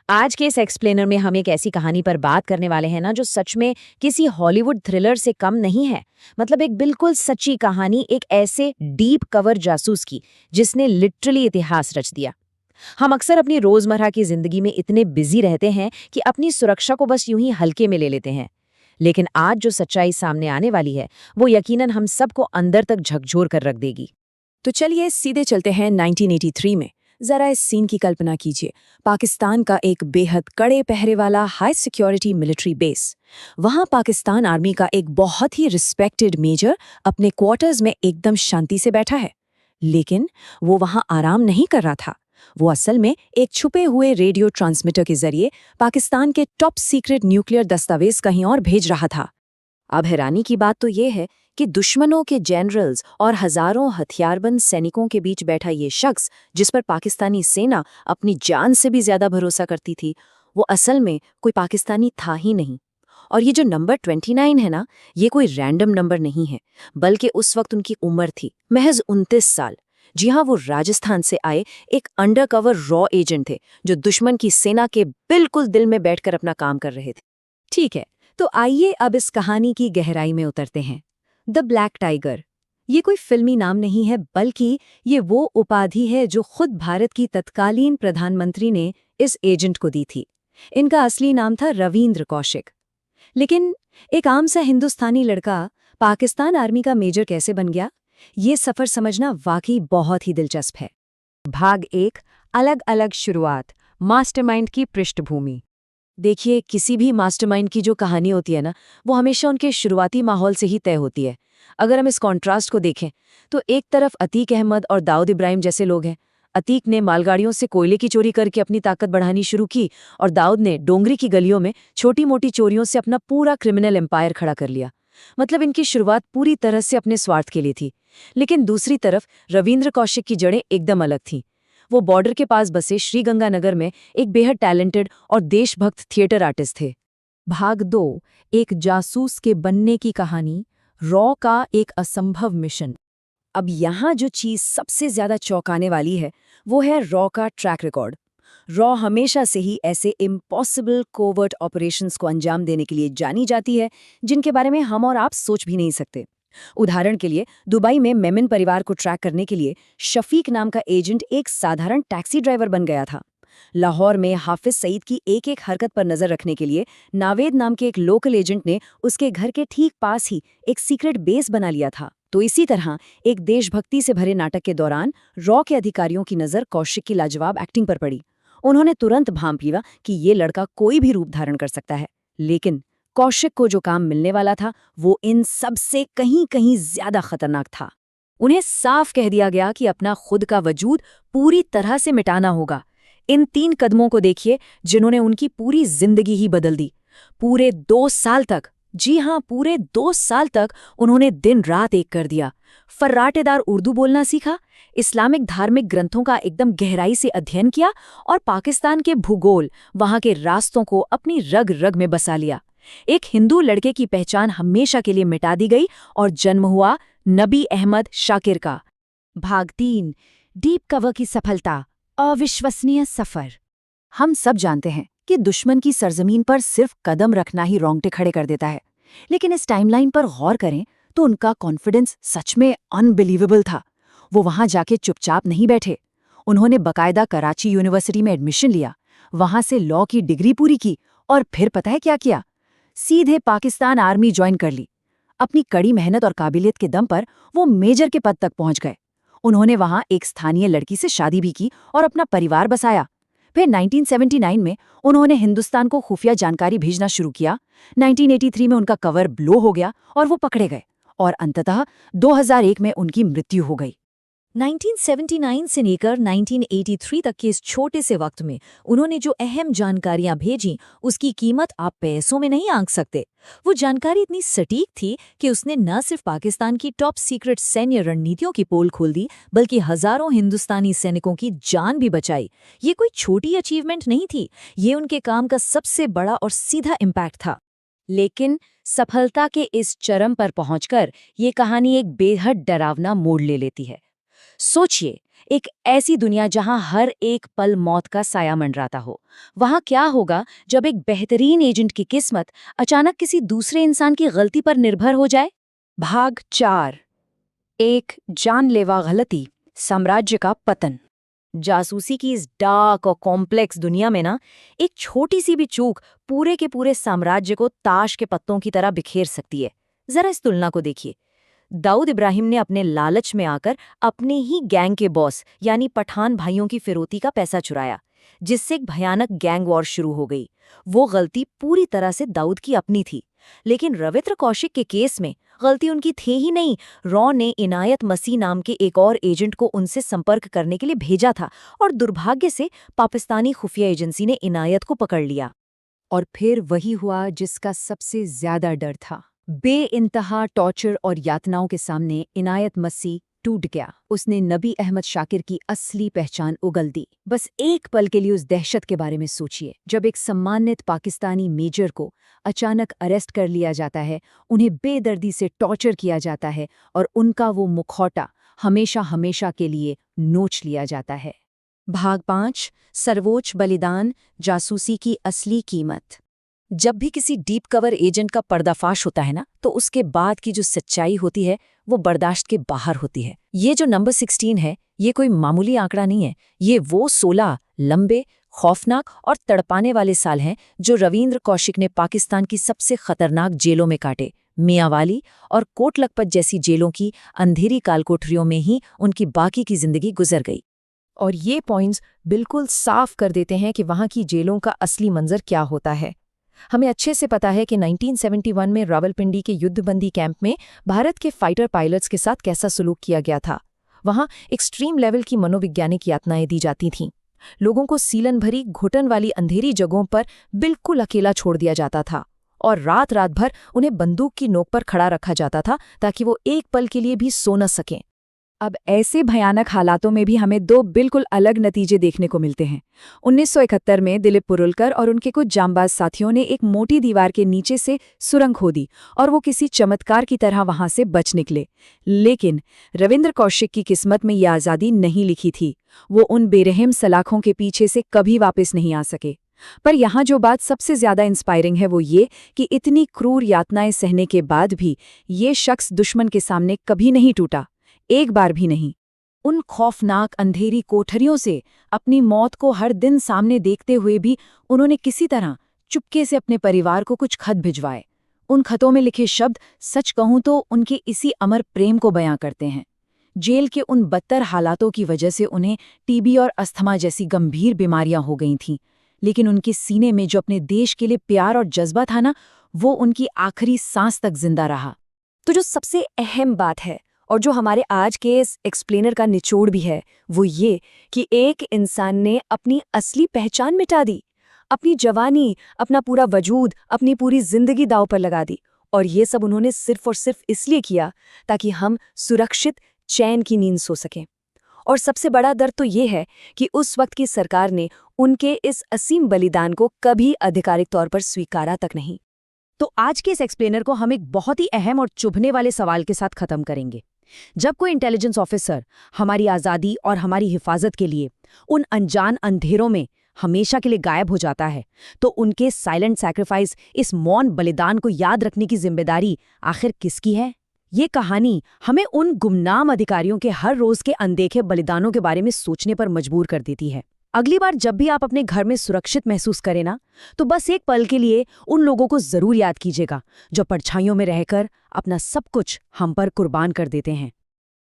आज के इस एक्सप्लेनर में हम एक ऐसी कहानी पर बात करने वाले हैं ना जो सच में किसी हॉलीवुड थ्रिलर से कम नहीं है। मतलब एक बिल्कुल सच्ची कहानी एक ऐसे डीप कवर जासूस की जिसने लिटरली इतिहास रच दिया। हम अक्सर अपनी रोजमर्रा की जिंदगी में इतने बिजी रहते हैं कि अपनी सुरक्षा को बस यूं ही हल्के में ले लेते हैं। लेकिन आज जो सच्चाई सामने आने वाली है वो यकीनन हम सबको अंदर तक झकझोर कर रख देगी। तो चलिए सीधे चलते हैं 1983 में। जरा इस सीन की कल्पना कीजिए। पाकिस्तान का एक बेहद कड़े पहरे वाला हाई सिक्योरिटी मिलिट्री बेस। वहां पाकिस्तान आर्मी का एक बहुत ही रिस्पेक्टेड मेजर अपने क्वार्टर्स में एकदम शांति से बैठा है। लेकिन वो वहां आराम नहीं कर रहा था। वो असल में एक छुपे हुए रेडियो ट्रांसमीटर के जरिए पाकिस्तान के टॉप सीक्रेट न्यूक्लियर दस्तावेज कहीं और भेज रहा था। अब हैरानी की बात तो ये है कि दुश्मनों के जनरल्स और हजारों हथियारबंद सैनिकों के बीच बैठा ये शख्स, जिस पर पाकिस्तानी सेना अपनी जान से भी ज्यादा भरोसा करती थी, वो असल में कोई पाकिस्तानी था ही नहीं। और ये जो नंबर 29 है ना, ये कोई रैंडम नंबर नहीं है, बल्कि उस वक्त उनकी उम्र थी महज 29 साल। जी हाँ, वो राजस्थान से आए एक अंडरकवर रॉ एजेंट थे जो दुश्मन की सेना के बिल्कुल दिल में बैठकर अपना काम कर रहे थे। ठीक है, तो आइए अब इस कहानी की गहराई में उतरते हैं। द ब्लैक टाइगर, ये कोई फिल्मी नाम नहीं है, बल्कि ये वो उपाधि है जो खुद भारत की तत्कालीन प्रधानमंत्री ने इस एजेंट को दी थी। इनका असली नाम था रविंद्र कौशिक। लेकिन एक आम सा हिंदुस्तानी लड़का पाकिस्तान आर्मी का मेजर कैसे बन गया, ये सफर समझना वाकई बहुत ही दिलचस्प है। भाग 1, अलग अलग शुरुआत, मास्टरमाइंड की पृष्ठभूमि। देखिए, किसी भी मास्टरमाइंड की जो कहानी होती है ना, वो हमेशा उनके शुरुआती माहौल से ही तय होती है। अगर हम इस कॉन्ट्रास्ट को देखें तो एक तरफ अतीक अहमद और दाऊद इब्राहिम जैसे लोग हैं। अतीक ने मालगाड़ियों से कोयले की चोरी करके अपनी ताकत बढ़ानी शुरू की और दाऊद ने डोंगरी की गलियों में छोटी मोटी चोरियों से अपना पूरा क्रिमिनल एम्पायर खड़ा कर लिया। मतलब इनकी शुरुआत पूरी तरह से अपने स्वार्थ के लिए थी। लेकिन दूसरी तरफ रविंद्र कौशिक की जड़ें एकदम अलग थीं। वो बॉर्डर के पास बसे श्रीगंगानगर में एक बेहद टैलेंटेड और देशभक्त थिएटर आर्टिस्ट थे। भाग 2, एक जासूस के बनने की कहानी, रॉ का एक असंभव मिशन। अब यहाँ जो चीज सबसे ज्यादा चौंकाने वाली है वो है रॉ का ट्रैक रिकॉर्ड। रॉ हमेशा से ही ऐसे इम्पॉसिबल कोवर्ट ऑपरेशंस को अंजाम देने के लिए जानी जाती है जिनके बारे में हम और आप सोच भी नहीं सकते। उदाहरण के लिए, दुबई में मेमन परिवार को ट्रैक करने के लिए शफीक नाम का एजेंट एक साधारण टैक्सी ड्राइवर बन गया था। लाहौर में हाफिज सईद की एक एक हरकत पर नजर रखने के लिए नावेद नाम के एक लोकल एजेंट ने उसके घर के ठीक पास ही एक सीक्रेट बेस बना लिया था। तो इसी तरह एक देशभक्ति से भरे नाटक के दौरान रॉ के अधिकारियों की नजर कौशिक की लाजवाब एक्टिंग पर पड़ी। उन्होंने तुरंत भांप लिया कि ये लड़का कोई भी रूप धारण कर सकता है। लेकिन कौशिक को जो काम मिलने वाला था वो इन सब से कहीं कहीं ज्यादा खतरनाक था। उन्हें साफ कह दिया गया कि अपना खुद का वजूद पूरी तरह से मिटाना होगा। इन 3 कदमों को देखिए जिन्होंने उनकी पूरी जिंदगी ही बदल दी। पूरे 2 साल तक, जी हाँ, पूरे 2 साल तक उन्होंने दिन रात एक कर दिया। फर्राटेदार उर्दू बोलना सीखा, इस्लामिक धार्मिक ग्रंथों का एकदम गहराई से अध्ययन किया और पाकिस्तान के भूगोल, वहां के रास्तों को अपनी रग रग में बसा लिया। एक हिंदू लड़के की पहचान हमेशा के लिए मिटा दी गई और जन्म हुआ नबी अहमद शाकिर का। भाग 3, डीप कवर की सफलता, अविश्वसनीय सफर। हम सब जानते हैं कि दुश्मन की सरजमीन पर सिर्फ कदम रखना ही रोंगटे खड़े कर देता है। लेकिन इस टाइमलाइन पर गौर करें तो उनका कॉन्फिडेंस सच में अनबिलीवेबल था। वो वहां जाके चुपचाप नहीं बैठे। उन्होंने बकायदा कराची यूनिवर्सिटी में एडमिशन लिया, वहां से लॉ की डिग्री पूरी की और फिर पता है क्या किया? सीधे पाकिस्तान आर्मी ज्वाइन कर ली। अपनी कड़ी मेहनत और काबिलियत के दम पर वो मेजर के पद तक पहुंच गए। उन्होंने वहां एक स्थानीय लड़की से शादी भी की और अपना परिवार बसाया। फिर 1979 में उन्होंने हिंदुस्तान को खुफिया जानकारी भेजना शुरू किया। 1983 में उनका कवर ब्लो हो गया और वो पकड़े गए और अंततः 2001 में उनकी मृत्यु हो गई। 1979 से लेकर 1983 तक के इस छोटे से वक्त में उन्होंने जो अहम जानकारियां भेजी उसकी कीमत आप पैसों में नहीं आंक सकते। वो जानकारी इतनी सटीक थी कि उसने न सिर्फ पाकिस्तान की टॉप सीक्रेट सैन्य रणनीतियों की पोल खोल दी, बल्कि हजारों हिंदुस्तानी सैनिकों की जान भी बचाई। ये कोई छोटी अचीवमेंट नहीं थी, ये उनके काम का सबसे बड़ा और सीधा इम्पैक्ट था। लेकिन सफलता के इस चरम पर पहुंचकर ये कहानी एक बेहद डरावना मोड़ ले लेती है। सोचिए, एक ऐसी दुनिया जहां हर एक पल मौत का साया मंडराता हो। वहां क्या होगा जब एक बेहतरीन एजेंट की किस्मत अचानक किसी दूसरे इंसान की गलती पर निर्भर हो जाए? भाग 4, एक जानलेवा गलती, साम्राज्य का पतन। जासूसी की इस डार्क और कॉम्प्लेक्स दुनिया में ना, एक छोटी सी भी चूक पूरे के पूरे साम्राज्य को ताश के पत्तों की तरह बिखेर सकती है। जरा इस तुलना को देखिए। दाऊद इब्राहिम ने अपने लालच में आकर अपने ही गैंग के बॉस यानी पठान भाइयों की फिरौती का पैसा चुराया, जिससे एक भयानक गैंग वॉर शुरू हो गई। वो गलती पूरी तरह से दाऊद की अपनी थी। लेकिन रविंद्र कौशिक के केस में गलती उनकी थी ही नहीं। रॉ ने इनायत मसीह नाम के एक और एजेंट को उनसे संपर्क करने के लिए भेजा था और दुर्भाग्य से पाकिस्तानी खुफिया एजेंसी ने इनायत को पकड़ लिया। और फिर वही हुआ जिसका सबसे ज्यादा डर था। बेइंतहा टॉर्चर और यातनाओं के सामने इनायत मसीह टूट गया। उसने नबी अहमद शाकिर की असली पहचान उगल दी। बस एक पल के लिए उस दहशत के बारे में सोचिए, जब एक सम्मानित पाकिस्तानी मेजर को अचानक अरेस्ट कर लिया जाता है, उन्हें बेदर्दी से टॉर्चर किया जाता है और उनका वो मुखौटा हमेशा हमेशा के लिए नोच लिया जाता है। भाग 5, सर्वोच्च बलिदान, जासूसी की असली कीमत। जब भी किसी डीप कवर एजेंट का पर्दाफाश होता है ना, तो उसके बाद की जो सच्चाई होती है वो बर्दाश्त के बाहर होती है। ये जो नंबर 16 है, ये कोई मामूली आंकड़ा नहीं है। ये वो 16 लंबे, खौफनाक और तड़पाने वाले साल हैं जो रविंद्र कौशिक ने पाकिस्तान की सबसे खतरनाक जेलों में काटे। मियांवाली और कोट लखपत जैसी जेलों की अंधेरी कालकोठरियों में ही उनकी बाकी की जिंदगी गुजर गई। और ये पॉइंट्स बिल्कुल साफ कर देते हैं कि वहाँ की जेलों का असली मंजर क्या होता है। हमें अच्छे से पता है कि 1971 में रावलपिंडी के युद्धबंदी कैंप में भारत के फाइटर पायलट्स के साथ कैसा सलूक किया गया था। वहां एक्सट्रीम लेवल की मनोवैज्ञानिक यातनाएं दी जाती थीं। लोगों को सीलन भरी घुटन वाली अंधेरी जगहों पर बिल्कुल अकेला छोड़ दिया जाता था और रात रात भर उन्हें बंदूक की नोक पर खड़ा रखा जाता था ताकि वो एक पल के लिए भी सो न सकें। अब ऐसे भयानक हालातों में भी हमें दो बिल्कुल अलग नतीजे देखने को मिलते हैं। 1971 में दिलीप पुरुलकर और उनके कुछ जांबाज साथियों ने एक मोटी दीवार के नीचे से सुरंग खोदी और वो किसी चमत्कार की तरह वहां से बच निकले। लेकिन रविंद्र कौशिक की किस्मत में ये आज़ादी नहीं लिखी थी। वो उन बेरहम सलाखों के पीछे से कभी वापस नहीं आ सके। पर यहाँ जो बात सबसे ज्यादा इंस्पायरिंग है वो ये कि इतनी क्रूर यातनाएं सहने के बाद भी ये शख्स दुश्मन के सामने कभी नहीं टूटा, एक बार भी नहीं। उन खौफनाक अंधेरी कोठरियों से अपनी मौत को हर दिन सामने देखते हुए भी उन्होंने किसी तरह चुपके से अपने परिवार को कुछ खत भिजवाए। उन खतों में लिखे शब्द सच कहूं तो उनके इसी अमर प्रेम को बयां करते हैं। जेल के उन बदतर हालातों की वजह से उन्हें टीबी और अस्थमा जैसी गंभीर बीमारियां हो गई थीं, लेकिन उनके सीने में जो अपने देश के लिए प्यार और जज्बा था ना, वो उनकी आखिरी सांस तक जिंदा रहा। तो जो सबसे अहम बात है और जो हमारे आज के इस एक्सप्लेनर का निचोड़ भी है, वो ये कि एक इंसान ने अपनी असली पहचान मिटा दी, अपनी जवानी, अपना पूरा वजूद, अपनी पूरी जिंदगी दांव पर लगा दी। और ये सब उन्होंने सिर्फ और सिर्फ इसलिए किया ताकि हम सुरक्षित चैन की नींद सो सकें। और सबसे बड़ा दर्द तो ये है कि उस वक्त की सरकार ने उनके इस असीम बलिदान को कभी आधिकारिक तौर पर स्वीकारा तक नहीं। तो आज के इस एक्सप्लेनर को हम एक बहुत ही अहम और चुभने वाले सवाल के साथ खत्म करेंगे। जब कोई इंटेलिजेंस ऑफिसर हमारी आज़ादी और हमारी हिफाजत के लिए उन अनजान अंधेरों में हमेशा के लिए गायब हो जाता है, तो उनके साइलेंट सैक्रिफाइस, इस मौन बलिदान को याद रखने की जिम्मेदारी आखिर किसकी है? ये कहानी हमें उन गुमनाम अधिकारियों के हर रोज के अनदेखे बलिदानों के बारे में सोचने पर मजबूर कर देती है। अगली बार जब भी आप अपने घर में सुरक्षित महसूस करें ना, तो बस एक पल के लिए उन लोगों को जरूर याद कीजिएगा जो परछाइयों में रहकर अपना सब कुछ हम पर कुर्बान कर देते हैं।